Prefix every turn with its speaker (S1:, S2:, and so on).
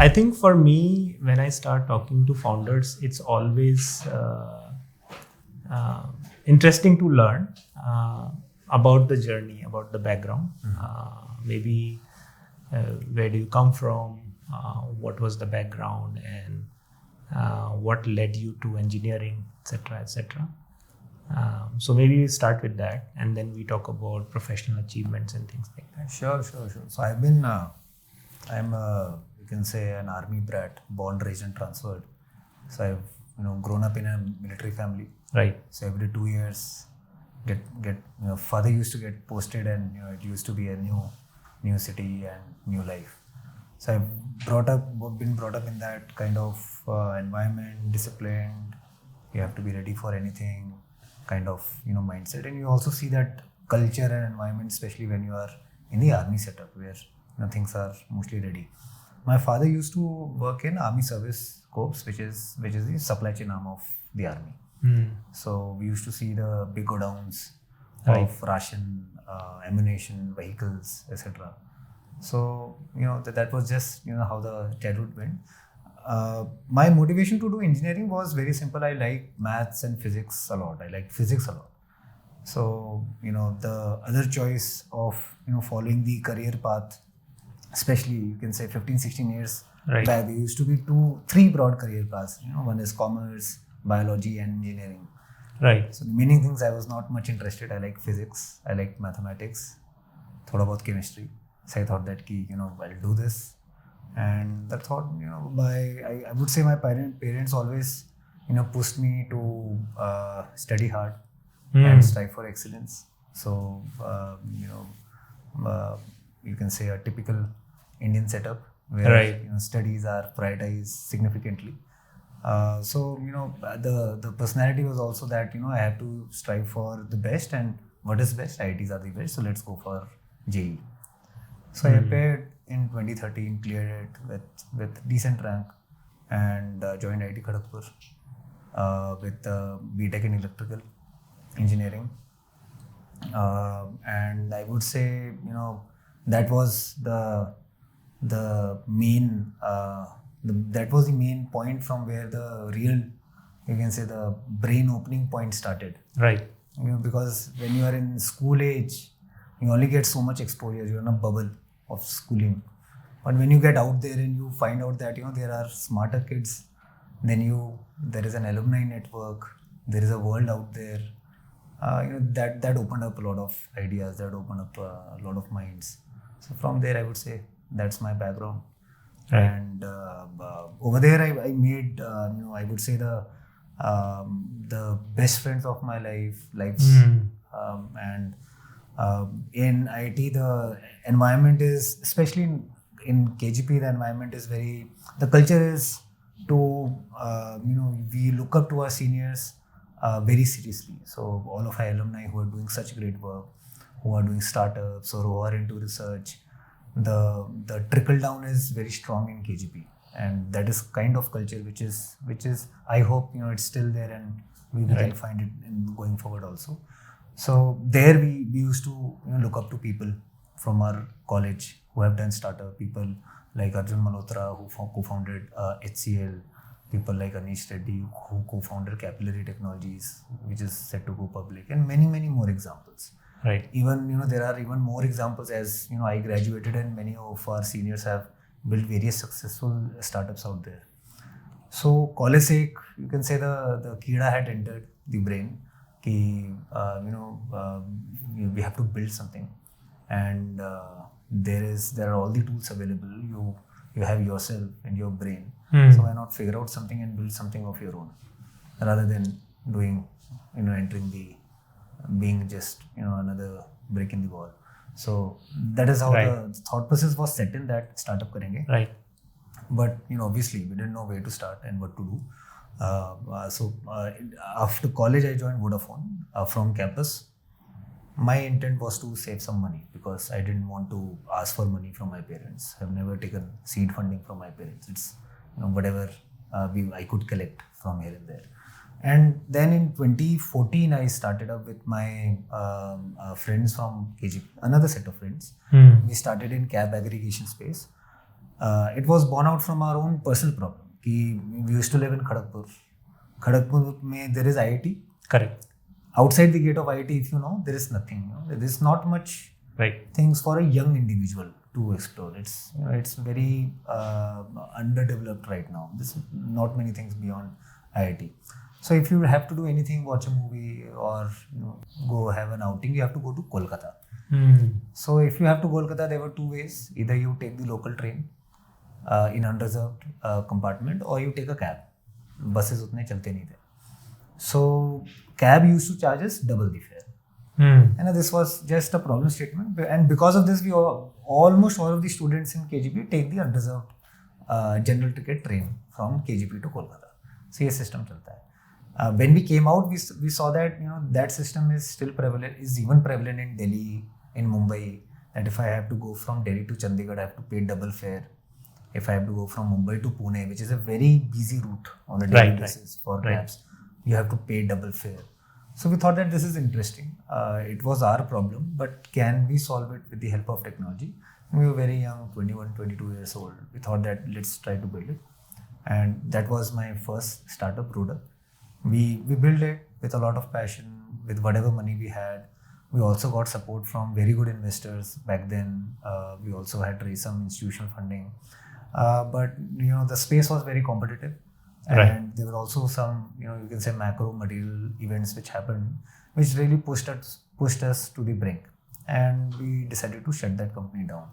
S1: I think for me, when I start talking to founders, it's always interesting to learn about the journey, about the background. Maybe where do you come from? What was the background, and what led you to engineering, etc., etc. So maybe we start with that, and then we talk about professional achievements and things like that.
S2: Sure. So I've been, I'm you can say an army brat, born, raised and transferred. So I've grown up in a military family.
S1: Right.
S2: So every 2 years, father used to get posted, and it used to be a new city and new life. So I've been brought up in that kind of environment, disciplined. You have to be ready for anything, kind of mindset, and you also see that culture and environment, especially when you are in the army setup where things are mostly ready. My father used to work in Army Service Corps, which is the supply chain arm of the army. So we used to see the big godowns of ration, ammunition, vehicles, etc. So that was just how the childhood went. My motivation to do engineering was very simple. I like maths and physics a lot. I like physics a lot. So the other choice of following the career path, especially you can say 15-16 years back, there used to be 2-3 broad career paths. One is commerce, biology and engineering.
S1: Right.
S2: So the meaning things I was not much interested. I like physics, I like mathematics, thoda bahut chemistry. So I thought that I'll do this. And that thought, I would say my parents always, pushed me to study hard and strive for excellence. So, you can say a typical Indian setup where studies are prioritized significantly. So, the personality was also that, I have to strive for the best, and what is best? IITs are the best. So let's go for JEE. So I appeared in 2013, cleared it with decent rank, and joined IIT Kharagpur with BTech in electrical engineering. And I would say, that was the main that was the main point from where the real, you can say, the brain opening point started.
S1: Right.
S2: Because when you are in school age, you only get so much exposure. You're in a bubble of schooling. But when you get out there and you find out that there are smarter kids than you, there is an alumni network, there is a world out there. That opened up a lot of ideas, that opened up a lot of minds. So from there, I would say that's my background. Right. And over there, I made I would say the best friends of my lives. And in IIT, the environment is, especially in KGP, the environment is the culture is to we look up to our seniors very seriously. So all of our alumni who are doing such great work, who are doing startups or who are into research, the trickle down is very strong in KGP, and that is kind of culture which is I hope it's still there, and we can find it in going forward also. So there we used to look up to people from our college who have done startup, people like Arjun Malhotra who co-founded HCL, people like Anish Reddy who co-founded Capillary Technologies, which is set to go public, and many more examples.
S1: Right.
S2: Even there are even more examples, as I graduated and many of our seniors have built various successful startups out there. So college sake, you can say the Kida had entered the brain. We have to build something, and there are all the tools available. You have yourself and your brain. So why not figure out something and build something of your own, rather than doing entering being just another brick in the wall. So that is how the thought process was set in, that startup karenge.
S1: Right.
S2: But obviously we didn't know where to start and what to do. So after college I joined Vodafone from campus. My intent was to save some money, because I didn't want to ask for money from my parents. I've never taken seed funding from my parents. It's whatever I could collect from here and there. And then in 2014, I started up with my friends from KGP, another set of friends. We started in cab aggregation space. It was born out from our own personal problem. We used to live in Kharagpur. Kharagpur, there is IIT.
S1: Correct.
S2: Outside the gate of IIT, if you know, there is nothing. There is not much things for a young individual to explore. It's very underdeveloped right now. There's not many things beyond IIT. So if you have to do anything, watch a movie or go have an outing, you have to go to Kolkata. So if you have to Kolkata, there were two ways. Either you take the local train in unreserved compartment, or you take a cab. Buses utne chalte nahi the. So cab used to charge us double the fare. And this was just a problem statement. And because of this, almost all of the students in KGP take the unreserved general ticket train from KGP to Kolkata. So this system chalta hai. When we came out, we saw that that system is still prevalent, is even prevalent in Delhi, in Mumbai. That if I have to go from Delhi to Chandigarh, I have to pay double fare. If I have to go from Mumbai to Pune, which is a very busy route on a daily basis for cabs, you have to pay double fare. So we thought that this is interesting. It was our problem, but can we solve it with the help of technology? We were very young, 21, 22 years old. We thought that let's try to build it. And that was my first startup product. We built it with a lot of passion, with whatever money we had. We also got support from very good investors back then. We also had raised some institutional funding. But the space was very competitive. And there were also some, you can say macro material events which happened, which really pushed us to the brink. And we decided to shut that company down.